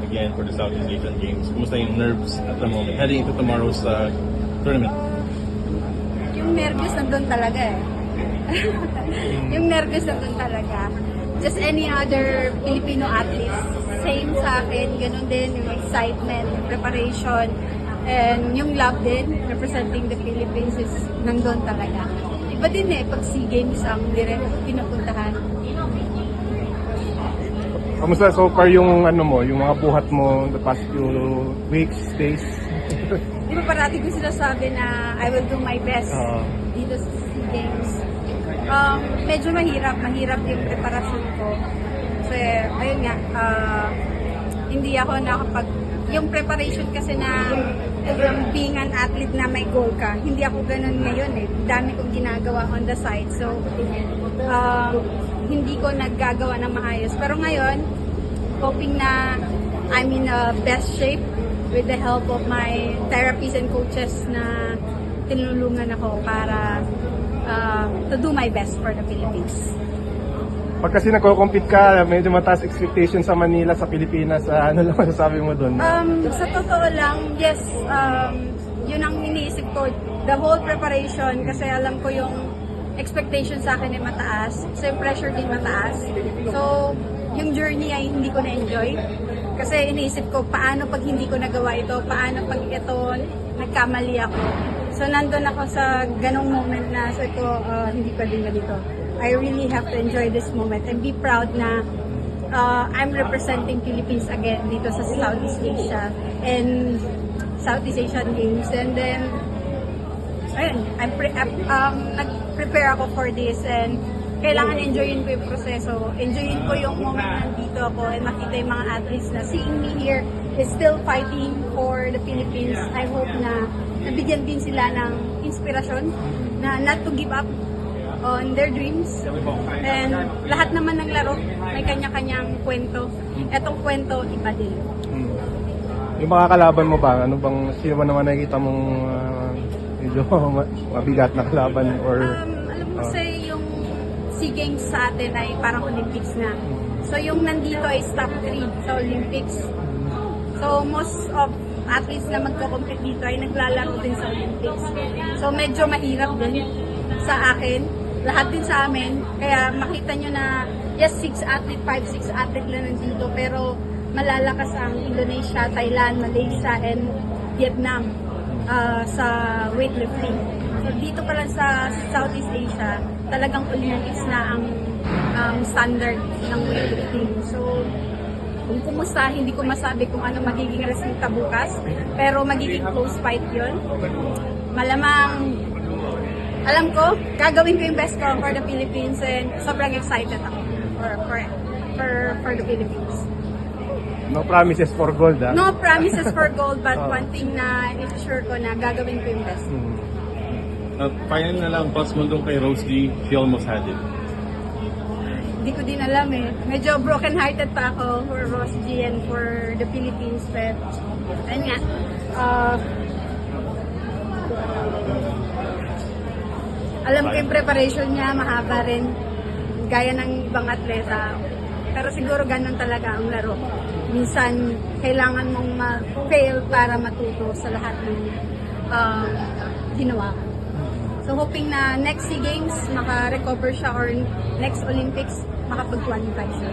again for the Southeast Asian Games. Kumusta yung nerves at the moment heading into tomorrow's tournament? Yung nervous nandun talaga eh. Yung nervous nandun talaga. Just any other Filipino athletes, same sa akin, ganun din yung excitement, yung preparation, and yung love din, representing the Philippines is nandun talaga. Iba din eh, pag SEA Games ang direct pinupuntahan. Kamusta so far yung yung mga buhat mo the past few weeks, days? Di ba parati ko sinasabi na I will do my best dito sa SEA Games. Medyo mahirap yung preparasyon ko. Kasi, ayun nga, hindi ako yung preparation kasi na being an athlete na may goal ka, hindi ako ganun ngayon eh. Dami kong ginagawa on the side. So, hindi ko naggagawa ng maayos. Pero ngayon, hoping na I'm in a best shape with the help of my therapists and coaches na tinulungan ako para to do my best for the Philippines. Pag kasi nagko-compete ka, medyo mataas expectation sa Manila, sa Pilipinas, ano lang masasabi mo doon? Sa totoo lang, yes, yun ang iniisip ko. The whole preparation, kasi alam ko yung expectation sa akin ay mataas. So yung pressure din mataas. So yung journey ay hindi ko na-enjoy. Kasi iniisip ko, paano pag hindi ko nagawa ito? Paano pag ito nagkamali ako? So nandun ako sa ganong moment na sabi ko, hindi pa din ganito. I really have to enjoy this moment and be proud na I'm representing Philippines again dito sa Southeast Asia and Southeast Asian Games. And then, ayun, nag-prepare ako for this and kailangan enjoyin ko yung proseso. Enjoyin ko yung moment na nandito ako and makita yung mga athletes na seeing me here is still fighting for the Philippines. I hope na nabigyan din sila ng inspirasyon na not to give up on their dreams. And lahat naman ng laro may kanya-kanyang kwento. Etong kwento, iba din. Yung mga kalaban mo ba, sino ba naman nakikita mong medyo mabigat na kalaban? Or, alam mo kasi yung SEA Games sa atin ay parang Olympics na. So yung nandito ay top 3 sa Olympics. So most of athletes na magko-compete dito ay naglalaro din sa Olympics. So medyo mahirap din sa akin, lahat din sa amin. Kaya makita nyo na yes, 6 athlete, 5-6 athlete lang nandito, pero malalakas ang Indonesia, Thailand, Malaysia, and Vietnam sa weightlifting. So dito pa lang sa Southeast Asia, talagang Olympics na ang standard ng weightlifting. So kung kumusta, hindi ko masabi kung ano magiging resulta bukas, pero magiging close fight yun. Malamang, alam ko, gagawin ko yung best ko for the Philippines and sobrang excited ako for the Philippines. no promises for gold, ah? No promises for gold, but one thing na sure ko na gagawin ko yung best. Final na lang, thoughts mo doon kay Rose G, she almost had it. Hindi ko din alam eh. Medyo broken-hearted pa ako for Ross G and for the Philippines. But, ayun nga. Alam ko yung preparation niya, mahaba rin. Gaya ng ibang atleta. Pero siguro ganun talaga ang laro. Minsan, kailangan mong ma-fail para matuto sa lahat ng ginawa ka. So hoping na next SEA Games maka-recover siya or next Olympics makapag-qualify siya.